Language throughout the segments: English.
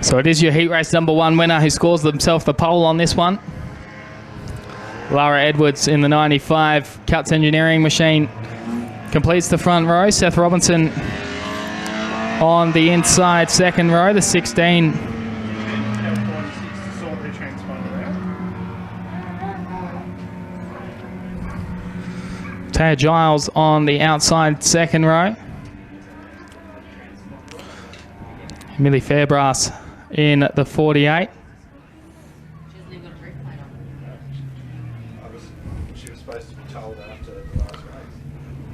So it is your heat race number 1 winner who scores themselves the pole on this one. Lara Edwards in the 95 Cuts Engineering machine completes the front row. Seth Robinson on the inside second row, the 16. Taya Giles on the outside second row. Millie Fairbrass in the 48.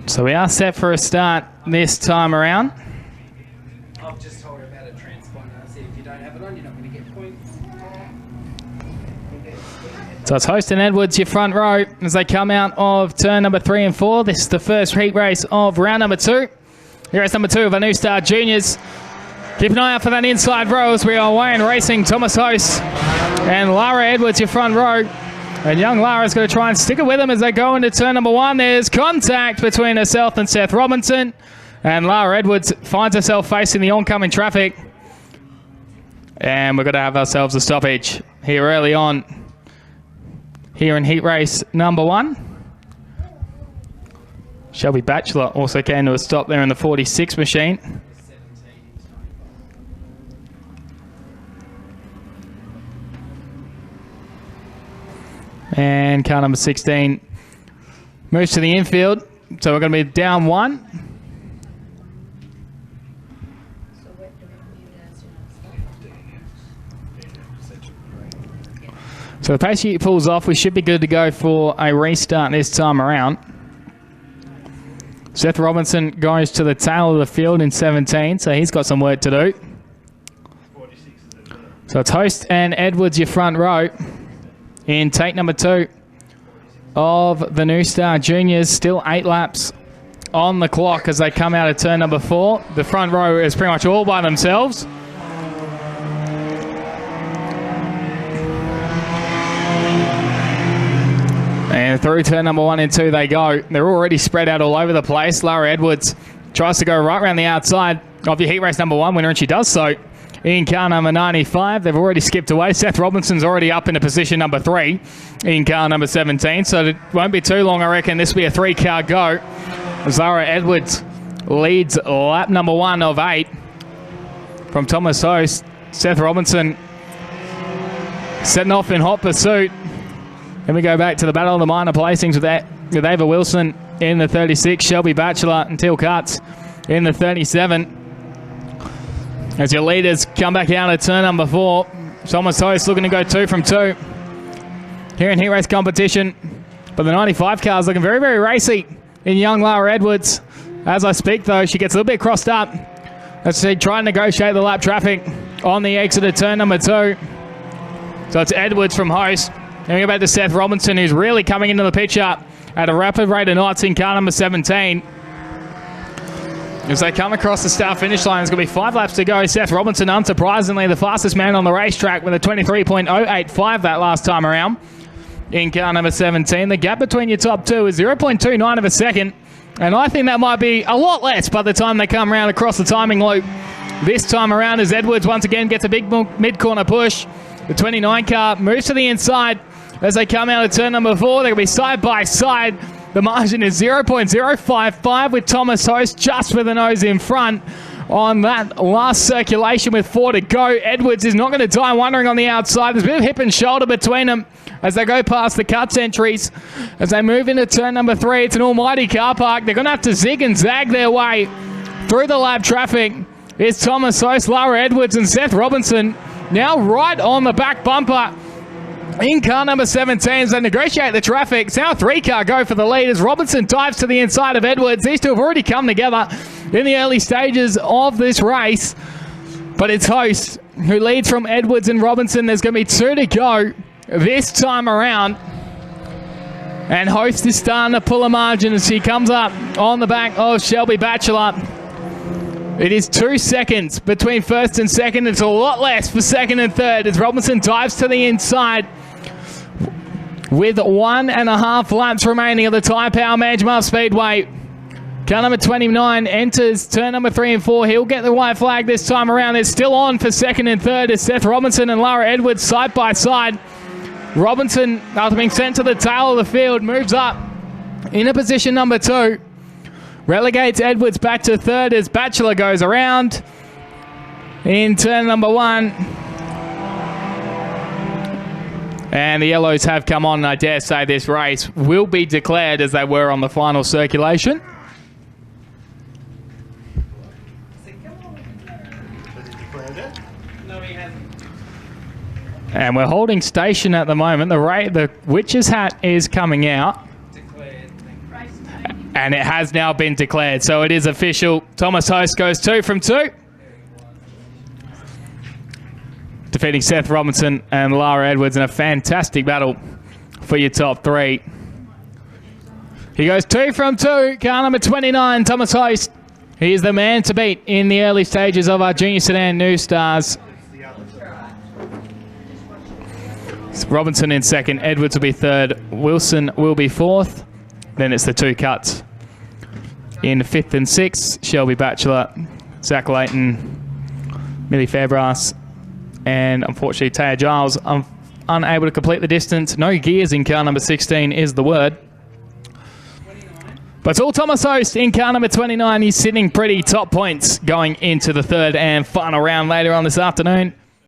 So we are set for a start this time around. I've just told her about a transponder. I said if you don't have it on, you're not going to get points. So it's Host and Edwards, your front row, as they come out of turn number 3 and 4. This is the first heat race of round number 2. Heat race number 2 of our New Star Juniors. Keep an eye out for that inside row as we are away and racing. Thomas Host and Lara Edwards, your front row. And young Lara's going to try and stick it with them as they go into turn number 1. There's contact between herself and Seth Robinson. And Lara Edwards finds herself facing the oncoming traffic. And we're going to have ourselves a stoppage here early on. Here in heat race number 1. Shelby Batchelor also came to a stop there in the 46 machine. And car number 16 moves to the infield. So we're going to be down 1. So the pace sheet pulls off. We should be good to go for a restart this time around. Seth Robinson goes to the tail of the field in 17, so he's got some work to do. So it's Host and Edwards, your front row. In take number 2 of the New Star Juniors. Still 8 laps on the clock as they come out of turn number 4. The front row is pretty much all by themselves. And through turn number 1 and 2 they go. They're already spread out all over the place. Lara Edwards tries to go right around the outside of your heat race number 1 winner, and she does so. In car number 95, they've already skipped away. Seth Robinson's already up into position number 3 in car number 17. So it won't be too long, I reckon. This will be a 3-car go. Lara Edwards leads lap number 1 of 8 from Thomas Host. Seth Robinson setting off in hot pursuit. Then we go back to the battle of the minor placings with Ava Wilson in the 36, Shelby Batchelor and Teal Cuts in the 37. As your leaders come back out of turn number 4. Thomas Host looking to go 2 from 2 here in heat race competition. But the 95 car is looking very, very racy in young Lara Edwards. As I speak, though, she gets a little bit crossed up as she try and negotiate the lap traffic on the exit of turn number 2. So it's Edwards from Host. Then we go back to Seth Robinson, who's really coming into the picture at a rapid rate of knots in car number 17. As they come across the start finish line, there's going to be 5 laps to go. Seth Robinson, unsurprisingly, the fastest man on the racetrack with a 23.085 that last time around in car number 17. The gap between your top 2 is 0.29 of a second, and I think that might be a lot less by the time they come around across the timing loop. This time around, as Edwards once again gets a big mid-corner push, the 29 car moves to the inside as they come out of turn number 4. They're going to be side by side. The margin is 0.055 with Thomas Host just with the nose in front on that last circulation with 4 to go. Edwards is not going to die wondering on the outside. There's a bit of hip and shoulder between them as they go past the cuts entries. As they move into turn number 3, it's an almighty car park. They're going to have to zig and zag their way through the lap traffic. It's Thomas Host, Lara Edwards and Seth Robinson now right on the back bumper in car number 17 as they negotiate the traffic. It's now a 3-car go for the lead as Robinson dives to the inside of Edwards. These two have already come together in the early stages of this race. But it's Host who leads from Edwards and Robinson. There's going to be 2 to go this time around. And Host is starting to pull a margin as she comes up on the back of Shelby Batchelor. It is 2 seconds between first and second. It's a lot less for second and third as Robinson dives to the inside with 1.5 laps remaining of the Tyrepower Manjimup Speedway. Car number 29 enters turn number 3 and 4. He'll get the white flag this time around. It's still on for second and third as Seth Robinson and Lara Edwards side by side. Robinson, after being sent to the tail of the field, moves up into position number 2. Relegates Edwards back to third as Batchelor goes around in turn number 1. And the yellows have come on, and I dare say this race will be declared as they were on the final circulation. No, he hasn't. And we're holding station at the moment. The witch's hat is coming out. Declared. And it has now been declared. So it is official. Thomas Host goes 2 from 2. Defeating Seth Robinson and Lara Edwards in a fantastic battle for your top 3. He goes 2 from 2. Car number 29, Thomas Host. He is the man to beat in the early stages of our Junior Sedan New Stars. Robinson in second. Edwards will be third. Wilson will be fourth. Then it's the 2 cuts. In 5th and 6th, Shelby Batchelor, Zach Layton, Millie Fairbrass, and unfortunately Taya Giles unable to complete the distance. No gears in car number 16 is the word. But it's all Thomas Host in car number 29. He's sitting pretty top points going into the third and final round later on this afternoon.